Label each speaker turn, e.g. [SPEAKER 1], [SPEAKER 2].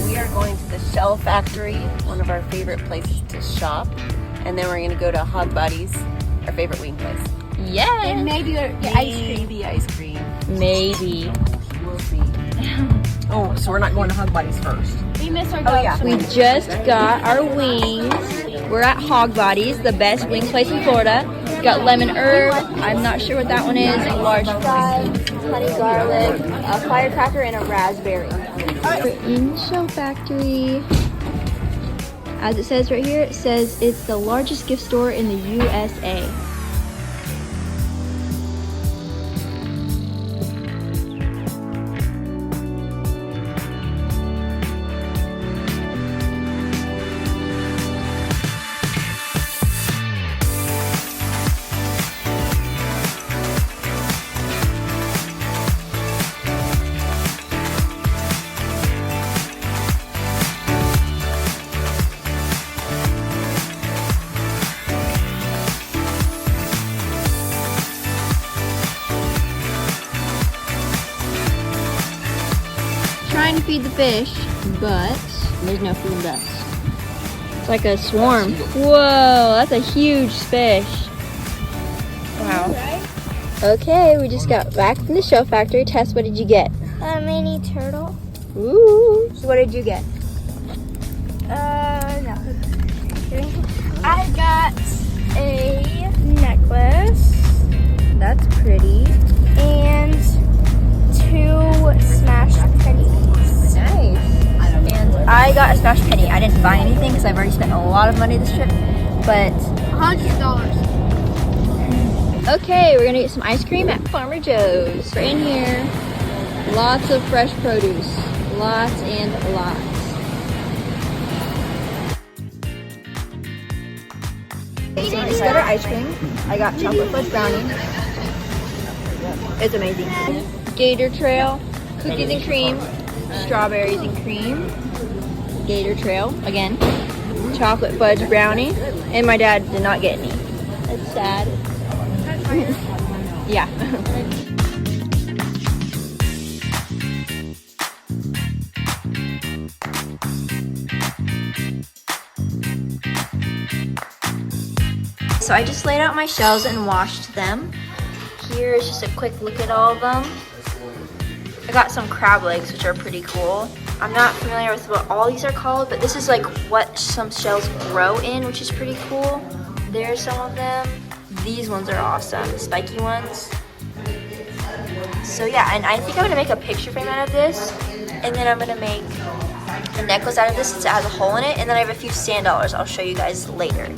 [SPEAKER 1] we are going to the Shell Factory, one of our favorite places to shop. And then we're going to go to Hog Buddy's, our favorite wing place.
[SPEAKER 2] Yes.
[SPEAKER 3] And maybe get ice cream.
[SPEAKER 1] Maybe ice cream.
[SPEAKER 2] Maybe.
[SPEAKER 1] We'll see. Oh, so we're not going to Hog Buddy's first.
[SPEAKER 3] We miss our dogs.
[SPEAKER 1] yeah.
[SPEAKER 2] We just got our wings. We're at Hog Buddy's, the best wing place in Florida. We got lemon herb. I'm not sure what that one is. A large fry, honey garlic, a firecracker, and a raspberry. We're in Shell Factory. As it says right here, it says it's the largest gift store in the USA. Trying to feed the fish, but there's no food left. It's like a swarm. Whoa, that's a huge fish. Wow. Okay, we just got back from the Shell Factory. Tess, what did you get?
[SPEAKER 3] A mini turtle.
[SPEAKER 2] Ooh. So what did you get?
[SPEAKER 3] No. I got a necklace.
[SPEAKER 2] That's pretty.
[SPEAKER 3] And 2 smashed pennies.
[SPEAKER 2] Nice. And I got a smashed penny. I didn't buy anything because I've already spent a lot of money this trip. But
[SPEAKER 3] $100.
[SPEAKER 2] okay, we're gonna get some ice cream at Farmer Joe's. We're in here. Lots of fresh produce. Lots and lots. So we just got our ice cream. I got chocolate fudge brownie. It's amazing. Gator Trail, cookies and cream, strawberries and cream. Gator Trail, again. Chocolate fudge brownie. And my dad did not get any. That's sad. Yeah. So I just laid out my shells and washed them. Here is just a quick look at all of them. I got some crab legs, which are pretty cool. I'm not familiar with what all these are called, but this is like what some shells grow in, which is pretty cool. There's some of them. These ones are awesome, the spiky ones. So yeah, and I think I'm gonna make a picture frame out of this, and then I'm gonna make a necklace out of this since it has a hole in it, and then I have a few sand dollars I'll show you guys later.